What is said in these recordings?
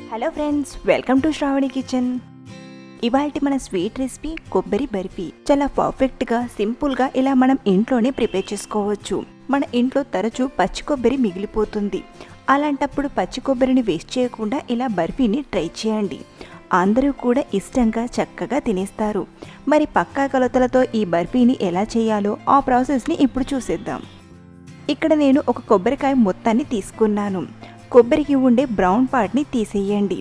Hello friends, welcome to Shravani kitchen. ఇవాల్టి మన sweet recipe కొబ్బరి బర్ఫీ. చాలా పర్ఫెక్ట్గా సింపుల్గా ఇలా మనం ఇంట్లోనే ప్రిపేర్ చేసుకోవచ్చు. మన ఇంట్లో తరచూ పచ్చి కొబ్బరి మిగిలిపోతుంది. అలాంటప్పుడు పచ్చి కొబ్బరిని వేస్ట్ చేయకుండా ఇలా బర్ఫీని ట్రై చేయండి. అందరూ కూడా ఇష్టంగా చక్కగా తినేస్తారు. మరి పక్కా కొలతలతో ఈ బర్ఫీని ఎలా చేయాలో ఆ ప్రాసెస్ని ఇప్పుడు చూసేద్దాం. ఇక్కడ నేను ఒక కొబ్బరికాయ మొత్తాన్ని తీసుకున్నాను. కొబ్బరికి ఉండే బ్రౌన్ పార్ట్ని తీసేయండి.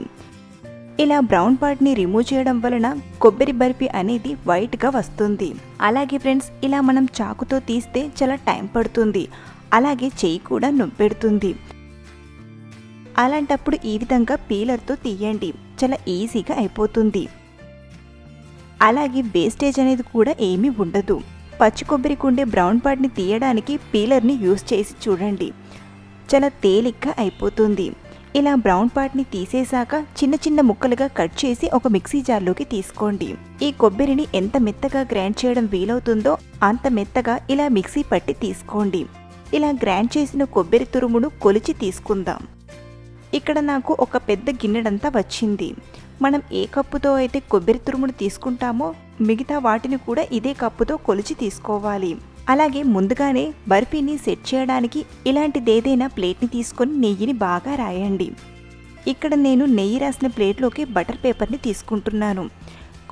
ఇలా బ్రౌన్ పార్ట్ని రిమూవ్ చేయడం వలన కొబ్బరి బర్ఫీ అనేది వైట్గా వస్తుంది. అలాగే ఫ్రెండ్స్, ఇలా మనం చాకుతో తీస్తే చాలా టైం పడుతుంది. అలాగే చెయ్యి కూడా నొప్పెడుతుంది. అలాంటప్పుడు ఈ విధంగా పీలర్తో తీయండి, చాలా ఈజీగా అయిపోతుంది. అలాగే వేస్టేజ్ అనేది కూడా ఏమీ ఉండదు. పచ్చి కొబ్బరికి ఉండే బ్రౌన్ పార్ట్ని తీయడానికి పీలర్ని యూస్ చేసి చూడండి, చాలా తేలిగ్గా అయిపోతుంది. ఇలా బ్రౌన్ పార్ట్ని తీసేశాక చిన్న చిన్న ముక్కలుగా కట్ చేసి ఒక మిక్సీ జార్లోకి తీసుకోండి. ఈ కొబ్బరిని ఎంత మెత్తగా గ్రైండ్ చేయడం వీలవుతుందో అంత మెత్తగా ఇలా మిక్సీ పట్టి తీసుకోండి. ఇలా గ్రైండ్ చేసిన కొబ్బరి తురుమును కొలిచి తీసుకుందాం. ఇక్కడ నాకు ఒక పెద్ద గిన్నెడంతా వచ్చింది. మనం ఏ కప్పుతో అయితే కొబ్బరి తురుమును తీసుకుంటామో మిగతా వాటిని కూడా ఇదే కప్పుతో కొలిచి తీసుకోవాలి. అలాగే ముందుగానే బర్ఫీని సెట్ చేయడానికి ఇలాంటిదేదైనా ప్లేట్ని తీసుకొని నెయ్యిని బాగా రాయండి. ఇక్కడ నేను నెయ్యి రాసిన ప్లేట్లోకి బటర్ పేపర్ని తీసుకుంటున్నాను.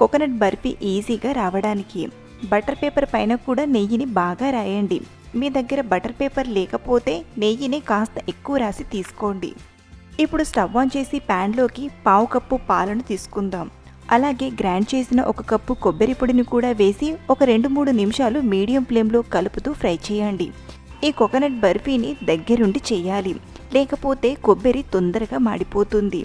కోకోనట్ బర్ఫీ ఈజీగా రావడానికి బటర్ పేపర్ పైన కూడా నెయ్యిని బాగా రాయండి. మీ దగ్గర బటర్ పేపర్ లేకపోతే నెయ్యిని కాస్త ఎక్కువ రాసి తీసుకోండి. ఇప్పుడు స్టవ్ ఆన్ చేసి ప్యాన్లోకి 1/2 కప్పు పాలను తీసుకుందాం. అలాగే గ్రైండ్ చేసిన 1 కప్పు కొబ్బరి పొడిని కూడా వేసి ఒక 2-3 నిమిషాలు మీడియం ఫ్లేమ్లో కలుపుతూ ఫ్రై చేయండి. ఈ కోకోనట్ బర్ఫీని దగ్గరుండి చేయాలి, లేకపోతే కొబ్బరి తొందరగా మాడిపోతుంది.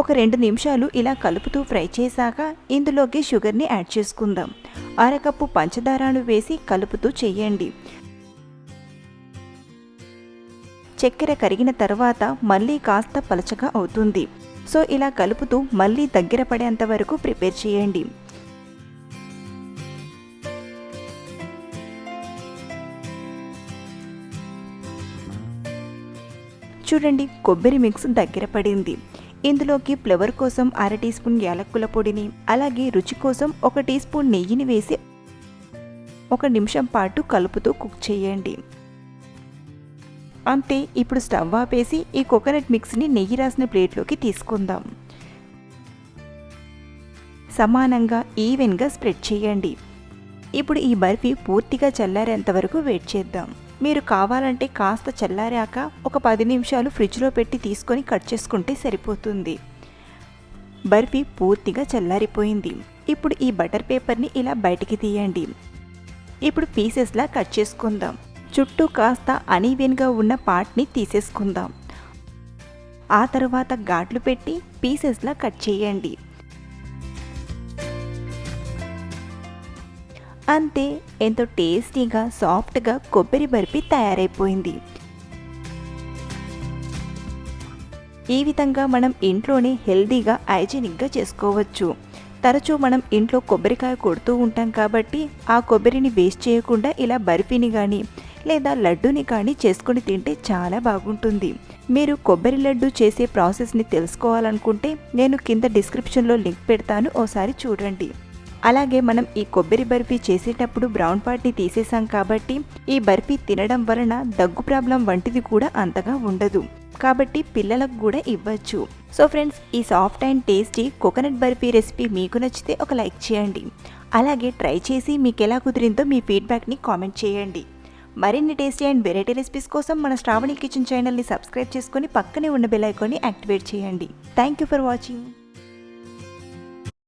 ఒక 2 నిమిషాలు ఇలా కలుపుతూ ఫ్రై చేశాక ఇందులోకి షుగర్ని యాడ్ చేసుకుందాం. 1/2 కప్పు పంచదారను వేసి కలుపుతూ చేయండి. చక్కెర కరిగిన తర్వాత మళ్ళీ కాస్త పలచగా అవుతుంది. సో ఇలా కలుపుతూ మళ్ళీ దగ్గర పడేంత వరకు ప్రిపేర్ చేయండి. చూడండి, కొబ్బరి మిక్స్ దగ్గర పడింది. ఇందులోకి ఫ్లేవర్ కోసం 1/2 టీ స్పూన్ యాలక్కుల పొడిని, అలాగే రుచి కోసం 1 టీ స్పూన్ నెయ్యిని వేసి 1 నిమిషం పాటు కలుపుతూ కుక్ చేయండి. అంతే. ఇప్పుడు స్టవ్ ఆపేసి ఈ కోకోనట్ మిక్స్ని నెయ్యి రాసిన ప్లేట్లోకి తీసుకుందాం. సమానంగా ఈవెన్గా స్ప్రెడ్ చేయండి. ఇప్పుడు ఈ బర్ఫీ పూర్తిగా చల్లారేంత వరకు వెయిట్ చేద్దాం. మీరు కావాలంటే కాస్త చల్లారాక ఒక 10 నిమిషాలు ఫ్రిడ్జ్లో పెట్టి తీసుకొని కట్ చేసుకుంటే సరిపోతుంది. బర్ఫీ పూర్తిగా చల్లారిపోయింది. ఇప్పుడు ఈ బటర్ పేపర్ని ఇలా బయటికి తీయండి. ఇప్పుడు పీసెస్లా కట్ చేసుకుందాం. చుట్టూ కాస్త అనీవెన్గా ఉన్న పార్ట్ని తీసేసుకుందాం. ఆ తర్వాత ఘాట్లు పెట్టి పీసెస్లా కట్ చేయండి. అంతే, ఎంతో టేస్టీగా సాఫ్ట్గా కొబ్బరి బర్ఫీ తయారైపోయింది. ఈ విధంగా మనం ఇంట్లోనే హెల్దీగా హైజీనిక్గా చేసుకోవచ్చు. తరచూ మనం ఇంట్లో కొబ్బరికాయ కొడుతూ ఉంటాం కాబట్టి ఆ కొబ్బరిని వేస్ట్ చేయకుండా ఇలా బర్ఫీని కానీ లేదా లడ్డూని కానీ చేసుకొని తింటే చాలా బాగుంటుంది. మీరు కొబ్బరి లడ్డు చేసే ప్రాసెస్ని తెలుసుకోవాలనుకుంటే నేను కింద డిస్క్రిప్షన్లో లింక్ పెడతాను, ఓసారి చూడండి. అలాగే మనం ఈ కొబ్బరి బర్ఫీ చేసేటప్పుడు బ్రౌన్ పార్ట్ని తీసేసాం కాబట్టి ఈ బర్ఫీ తినడం వలన దగ్గు ప్రాబ్లం వంటిది కూడా అంతగా ఉండదు. కాబట్టి పిల్లలకు కూడా ఇవ్వచ్చు. సో ఫ్రెండ్స్, ఈ soft and tasty coconut barfi recipe మీకు నచ్చితే ఒక లైక్ చేయండి. అలాగే ట్రై చేసి మీకు ఎలా కుదిరిందో మీ ఫీడ్బ్యాక్ని కామెంట్ చేయండి. మరిన్ని టేస్టీ అండ్ వెరైటీ రెసిపీస్ కోసం మన శ్రావణి కిచెన్ ఛానల్ని సబ్స్క్రైబ్ చేసుకొని పక్కనే ఉన్న బెల్ ఐకాన్ని యాక్టివేట్ చేయండి. Thank you for watching.